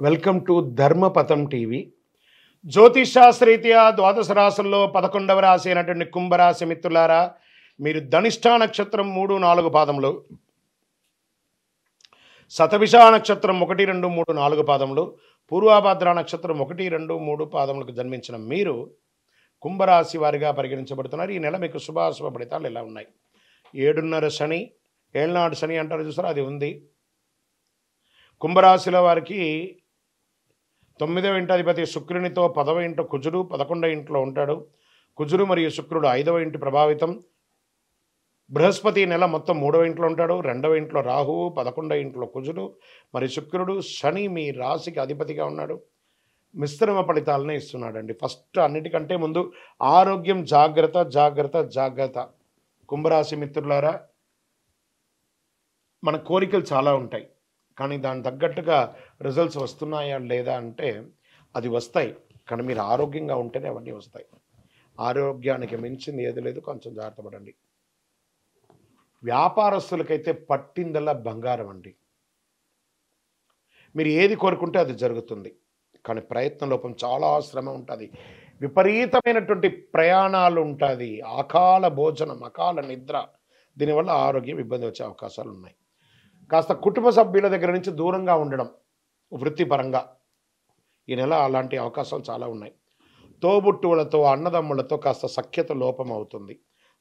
Welcome to Dharmapatham TV. జ్యోతిషాస్త్రరీత్యా ద్వాదశ రాశుల్లో 11వ రాశి అయినటువంటి కుంభరాశి మిత్రులారా, మీరు ధనిష్ఠా నక్షత్రం 3-4 పాదములు, శతభిష నక్షత్రం 1, 2, 3, 4 పాదములు, పూర్వాభాద్ర నక్షత్రం 1, 2, 3 పాదములకు జన్మించిన మీరు కుంభరాశి వారిగా పరిగణించబడుతున్నారు. ఈ నెల మీకు శుభాశుభ ఫలితాలు ఎలా ఉన్నాయి? 7.5 శని, ఏళ్ళనాడు శని అంటారు చూసారా, అది ఉంది. కుంభరాశిలో వారికి 9వ ఇంటి అధిపతి శుక్రునితో 10వ ఇంట కుజుడు, 11వ ఇంట్లో ఉంటాడు. కుజుడు మరియు శుక్రుడు 5వ ఇంటి ప్రభావితం. బృహస్పతి నెల మొత్తం 3వ ఇంట్లో ఉంటాడు. 2వ ఇంట్లో రాహువు, 11వ ఇంట్లో కుజుడు మరియు శుక్రుడు. శని మీ రాశికి అధిపతిగా ఉన్నాడు. మిశ్రమ ఫలితాలనే ఇస్తున్నాడండి. ఫస్ట్ అన్నిటికంటే ముందు ఆరోగ్యం జాగ్రత్త జాగ్రత్త జాగ్రత్త. కుంభరాశి మిత్రులారా, మన కోరికలు చాలా ఉంటాయి, కానీ దాని తగ్గట్టుగా రిజల్ట్స్ వస్తున్నాయా లేదా అంటే అది వస్తాయి, కానీ మీరు ఆరోగ్యంగా ఉంటేనే అవన్నీ వస్తాయి. ఆరోగ్యానికి మించింది ఏది లేదు, కొంచెం జాగ్రత్త పడండి. వ్యాపారస్తులకైతే పట్టిందల్లా బంగారం అండి. మీరు ఏది కోరుకుంటే అది జరుగుతుంది, కానీ ప్రయత్న లోపం, చాలా శ్రమ ఉంటుంది, విపరీతమైనటువంటి ప్రయాణాలు ఉంటుంది, అకాల భోజనం, అకాల నిద్ర, దీనివల్ల ఆరోగ్యం ఇబ్బంది వచ్చే అవకాశాలు ఉన్నాయి. కాస్త కుటుంబ సభ్యుల దగ్గర నుంచి దూరంగా ఉండడం వృత్తిపరంగా ఈ నెల అలాంటి అవకాశాలు చాలా ఉన్నాయి. తోబుట్టువులతో, అన్నదమ్ములతో కాస్త సఖ్యత లోపం అవుతుంది.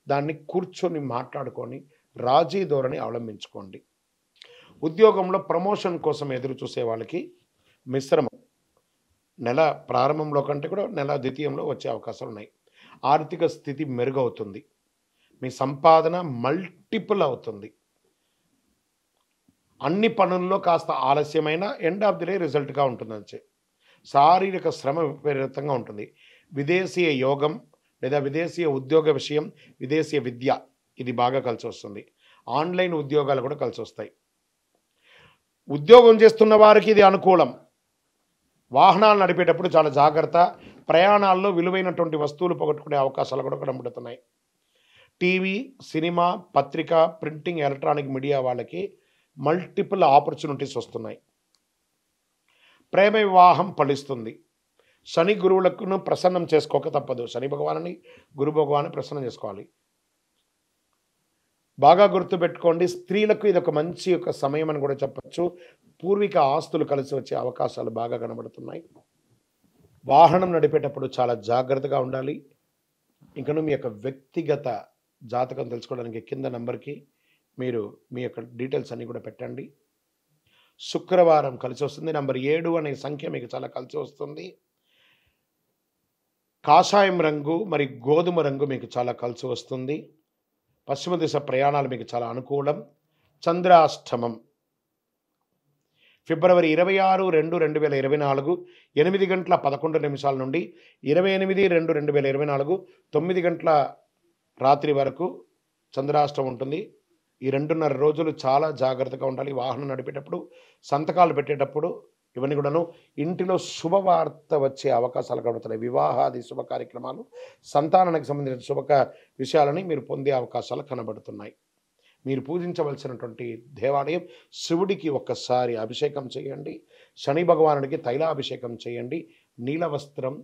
దాన్ని కూర్చొని మాట్లాడుకొని రాజీ ధోరణి అవలంబించుకోండి. ఉద్యోగంలో ప్రమోషన్ కోసం ఎదురు చూసే వాళ్ళకి మిశ్రమం. నెల ప్రారంభంలో కంటే కూడా నెల ద్వితీయంలో వచ్చే అవకాశాలు ఉన్నాయి. ఆర్థిక స్థితి మెరుగవుతుంది. మీ సంపాదన మల్టిపుల్ అవుతుంది. అన్ని పనుల్లో కాస్త ఆలస్యమైన ఎండ్ ఆఫ్ ది డే రిజల్ట్గా ఉంటుంది. శారీరక శ్రమ విపరీతంగా ఉంటుంది. విదేశీయ యోగం లేదా విదేశీయ ఉద్యోగ విషయం, విదేశీయ విద్య, ఇది బాగా కలిసి వస్తుంది. ఆన్లైన్ ఉద్యోగాలు కూడా కలిసి వస్తాయి. ఉద్యోగం చేస్తున్న వారికి ఇది అనుకూలం. వాహనాలు నడిపేటప్పుడు చాలా జాగ్రత్త. ప్రయాణాల్లో విలువైనటువంటి వస్తువులు పోగొట్టుకునే అవకాశాలు కూడా కనబడుతున్నాయి. టీవీ, సినిమా, పత్రిక, ప్రింటింగ్, ఎలక్ట్రానిక్ మీడియా వాళ్ళకి మల్టిపుల్ ఆపర్చునిటీస్ వస్తున్నాయి. ప్రేమ వివాహం ఫలిస్తుంది. శని గురువులకు ప్రసన్నం చేసుకోక తప్పదు. శని భగవాన్ని, గురు భగవాన్ని ప్రసన్నం చేసుకోవాలి. బాగా గుర్తుపెట్టుకోండి, స్త్రీలకు ఇది ఒక మంచి సమయం అని కూడా చెప్పచ్చు. పూర్వీక ఆస్తులు కలిసి వచ్చే అవకాశాలు బాగా కనబడుతున్నాయి. వాహనం నడిపేటప్పుడు చాలా జాగ్రత్తగా ఉండాలి. ఇంకను మీ యొక్క వ్యక్తిగత జాతకం తెలుసుకోవడానికి కింద నంబర్కి మీరు మీ యొక్క డీటెయిల్స్ అన్నీ కూడా పెట్టండి. శుక్రవారం కలిసి వస్తుంది. నంబర్ 7 అనే సంఖ్య మీకు చాలా కలిసి వస్తుంది. కాషాయం రంగు మరి గోధుమ రంగు మీకు చాలా కలిసి వస్తుంది. పశ్చిమ దిశ ప్రయాణాలు మీకు చాలా అనుకూలం. చంద్రాష్టమం ఫిబ్రవరి 26, 2, 2024 8 గంటల 11 నిమిషాల నుండి 28, 2, 2024 9 గంటల రాత్రి వరకు చంద్రాష్టమం ఉంటుంది. ఈ 2.5 రోజులు చాలా జాగ్రత్తగా ఉండాలి. వాహనం నడిపేటప్పుడు, సంతకాలు పెట్టేటప్పుడు, ఇవన్నీ కూడాను. ఇంటిలో శుభవార్త వచ్చే అవకాశాలు కనబడుతున్నాయి. వివాహాది శుభ కార్యక్రమాలు, సంతానానికి సంబంధించిన శుభ విషయాలని మీరు పొందే అవకాశాలు కనబడుతున్నాయి. మీరు పూజించవలసినటువంటి దేవాలయం శివుడికి ఒక్కసారి అభిషేకం చేయండి. శని భగవానుడికి తైలాభిషేకం చేయండి. నీల వస్త్రం,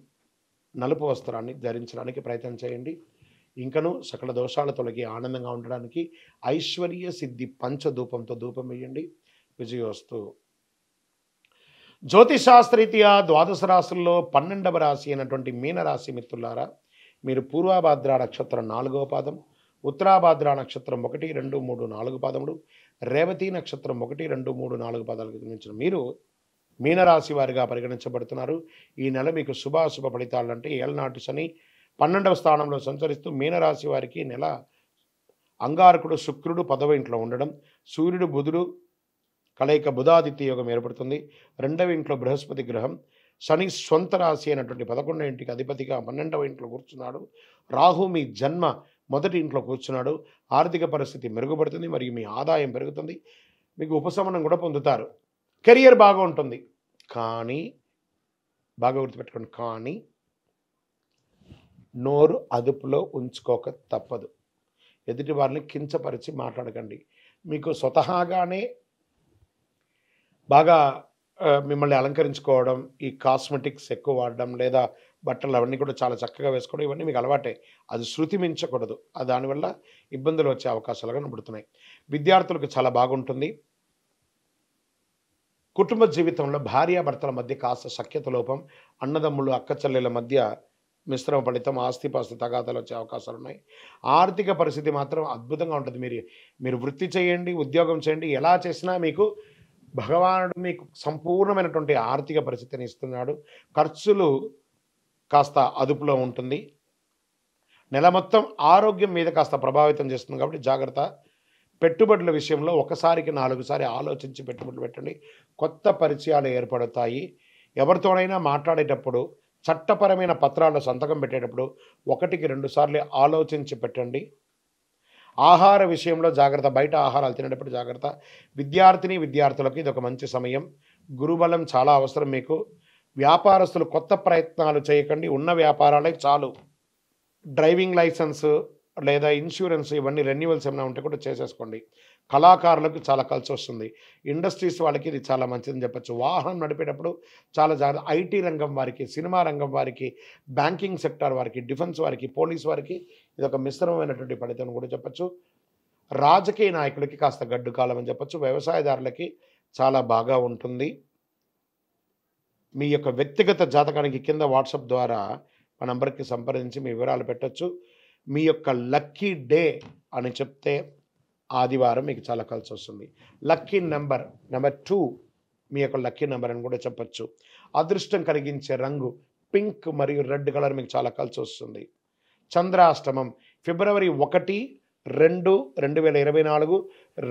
నలుపు వస్త్రాన్ని ధరించడానికి ప్రయత్నం చేయండి. ఇంకను సకల దోషాల తొలగి ఆనందంగా ఉండడానికి ఐశ్వర్య సిద్ధి పంచధూపంతో ధూపం వేయండి. విజయోస్తు. జ్యోతిషాస్త్రరీత్యా ద్వాదశ రాశుల్లో 12వ రాశి అయినటువంటి మీనరాశి మిత్రులారా, మీరు పూర్వాభాద్ర నక్షత్రం 4వ పాదం, ఉత్తరాభాద్ర నక్షత్రం 1, 2, 3, 4 పాదములు, రేవతి నక్షత్రం 1, 2, 3, 4 పాదాలకు జన్మించిన మీరు మీనరాశి వారిగా పరిగణించబడుతున్నారు. ఈ నెల మీకు శుభాశుభ ఫలితాలు అంటే ఏళ్ళనాటి శని 12వ స్థానంలో సంచరిస్తూ మీనరాశి వారికి నెల అంగారకుడు శుక్రుడు 10వ ఇంట్లో ఉండడం, సూర్యుడు బుధుడు కలయిక బుధాదిత్య యోగం ఏర్పడుతుంది. 2వ ఇంట్లో బృహస్పతి గ్రహం, శని స్వంత రాశి అయినటువంటి 11వ ఇంటికి అధిపతిగా 12వ ఇంట్లో కూర్చున్నాడు. రాహు మీ జన్మ మొదటి ఇంట్లో కూర్చున్నాడు. ఆర్థిక పరిస్థితి మెరుగుపడుతుంది మరియు మీ ఆదాయం పెరుగుతుంది. మీకు ఉపశమనం కూడా పొందుతారు. కెరియర్ బాగా ఉంటుంది, కానీ బాగా గుర్తుపెట్టుకోండి, కానీ నోరు అదుపులో ఉంచుకోక తప్పదు. ఎదుటి వారిని కించపరిచి మాట్లాడకండి. మీకు స్వతహాగానే బాగా మిమ్మల్ని అలంకరించుకోవడం, ఈ కాస్మెటిక్స్ ఎక్కువ వాడడం, లేదా బట్టలు అవన్నీ కూడా చాలా చక్కగా వేసుకోవడం ఇవన్నీ మీకు అలవాటే. అది శృతి మించకూడదు. దానివల్ల ఇబ్బందులు వచ్చే అవకాశాలు కనబడుతున్నాయి. విద్యార్థులకు చాలా బాగుంటుంది. కుటుంబ జీవితంలో భార్యాభర్తల మధ్య కాస్త సఖ్యత లోపం, అన్నదమ్ములు, అక్కచెల్లెల మధ్య మిశ్రమ ఫలితం, ఆస్తిపాస్తి తగాదాలు వచ్చే అవకాశాలున్నాయి. ఆర్థిక పరిస్థితి మాత్రం అద్భుతంగా ఉంటుంది. మీరు వృత్తి చేయండి, ఉద్యోగం చేయండి, ఎలా చేసినా మీకు భగవానుడు మీకు సంపూర్ణమైనటువంటి ఆర్థిక పరిస్థితిని ఇస్తున్నాడు. ఖర్చులు కాస్త అదుపులో ఉంటుంది. నెల మొత్తం ఆరోగ్యం మీద కాస్త ప్రభావితం చేస్తుంది కాబట్టి జాగ్రత్త. పెట్టుబడుల విషయంలో ఒకసారికి 4 సారి ఆలోచించి పెట్టుబడులు పెట్టండి. కొత్త పరిచయాలు ఏర్పడతాయి. ఎవరితోనైనా మాట్లాడేటప్పుడు, చట్టపరమైన పత్రాల్లో సంతకం పెట్టేటప్పుడు 1కి 2 సార్లు ఆలోచించి పెట్టండి. ఆహార విషయంలో జాగ్రత్త. బయట ఆహారాలు తినేటప్పుడు జాగ్రత్త. విద్యార్థులకు ఇది ఒక మంచి సమయం. గురుబలం చాలా అవసరం మీకు. వ్యాపారస్తులు కొత్త ప్రయత్నాలు చేయకండి. ఉన్న వ్యాపారాలే చాలు. డ్రైవింగ్ లైసెన్స్ లేదా ఇన్సూరెన్స్ ఇవన్నీ రెన్యువల్స్ ఏమైనా ఉంటే కూడా చేసేసుకోండి. కళాకారులకు చాలా కలిసి వస్తుంది. ఇండస్ట్రీస్ వాళ్ళకి ఇది చాలా మంచిదని చెప్పచ్చు. వాహనం నడిపేటప్పుడు చాలా జాగ్రత్త. ఐటీ రంగం వారికి, సినిమా రంగం వారికి, బ్యాంకింగ్ సెక్టార్ వారికి, డిఫెన్స్ వారికి, పోలీస్ వారికి ఇది ఒక మిశ్రమమైనటువంటి ఫలితం కూడా చెప్పచ్చు. రాజకీయ నాయకులకి కాస్త గడ్డు కాలం అని చెప్పచ్చు. వ్యవసాయదారులకి చాలా బాగా ఉంటుంది. మీ యొక్క వ్యక్తిగత జాతకానికి కింద వాట్సాప్ ద్వారా మా నంబర్కి సంప్రదించి మీ వివరాలు పెట్టచ్చు. మీ యొక్క లక్కీ డే అని చెప్తే ఆదివారం మీకు చాలా కలిసి వస్తుంది. లక్కీ నెంబర్ 2 మీ యొక్క లక్కీ నెంబర్ అని కూడా చెప్పచ్చు. అదృష్టం కలిగించే రంగు పింక్ మరియు రెడ్ కలర్ మీకు చాలా కలిసి వస్తుంది. చంద్రాష్టమం ఫిబ్రవరి 1, 2, 2024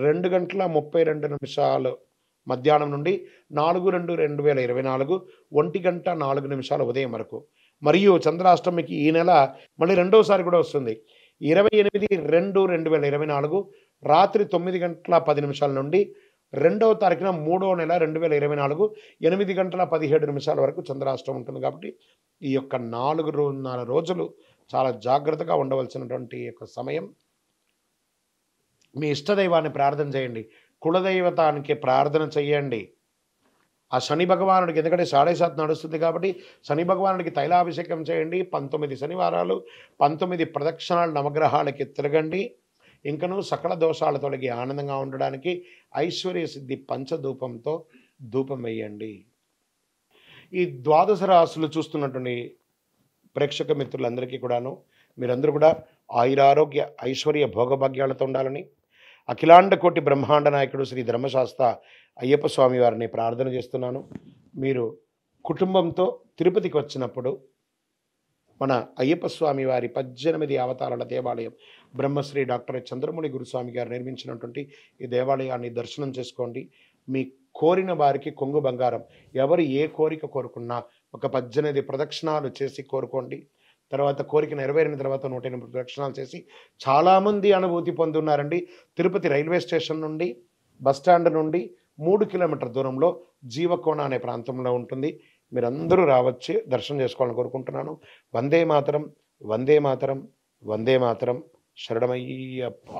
2:32 మధ్యాహ్నం నుండి 4/2/2024 1:04 ఉదయం వరకు. మరియు చంద్రాష్టమికి ఈ నెల మళ్ళీ రెండోసారి కూడా వస్తుంది. 28/2/2024 రాత్రి 9:10 నుండి 2వ తారీఖున 3వ నెల 2024 8:17 వరకు చంద్రాష్టమం ఉంటుంది. కాబట్టి ఈ యొక్క 4.5 రోజులు చాలా జాగ్రత్తగా ఉండవలసినటువంటి యొక్క సమయం. మీ ఇష్టదైవాన్ని ప్రార్థన చేయండి. కులదైవతానికి ప్రార్థన చేయండి. ఆ శని భగవానుడికి, ఎందుకంటే 7.5 నడుస్తుంది కాబట్టి శని భగవానుడికి తైలాభిషేకం చేయండి. 19 శనివారాలు 19 ప్రదక్షిణాలు నవగ్రహాలకి తిరగండి. ఇంకనూ సకల దోషాలు తొలగి ఆనందంగా ఉండడానికి ఐశ్వర్య సిద్ధి పంచధూపంతో ధూపం వేయండి. ఈ ద్వాదశ రాశులు చూస్తున్నటువంటి ప్రేక్షక మిత్రులందరికీ కూడాను మీరందరూ కూడా ఆయురారోగ్య ఐశ్వర్య భోగభాగ్యాలతో ఉండాలని అఖిలాండ కోటి బ్రహ్మాండ నాయకుడు శ్రీ ధర్మశాస్త్ర అయ్యప్ప స్వామి వారిని ప్రార్థన చేస్తున్నాను. మీరు కుటుంబంతో తిరుపతికి వచ్చినప్పుడు మన అయ్యప్ప స్వామి వారి 18 అవతారాల దేవాలయం బ్రహ్మశ్రీ డాక్టర్ చంద్రమౌళి గురుస్వామి గారు నిర్మించినటువంటి ఈ దేవాలయాన్ని దర్శనం చేసుకోండి. మీ కోరిన వారికి కొంగు బంగారం. ఎవరు ఏ కోరిక కోరుకున్నా ఒక 18 ప్రదక్షిణాలు చేసి కోరుకోండి. తర్వాత కోరిక నెరవేరిన తర్వాత 108 ప్రదక్షిణాలు చేసి చాలామంది అనుభూతి పొందున్నారండి. తిరుపతి రైల్వే స్టేషన్ నుండి బస్టాండ్ నుండి 3 కిలోమీటర్ దూరంలో జీవకోణ అనే ప్రాంతంలో ఉంటుంది. మీరందరూ రావచ్చి దర్శనం చేసుకోవాలని కోరుకుంటున్నాను. వందే మాతరం, వందే మాతరం, వందే మాతరం. శరణమయ్యప్ప.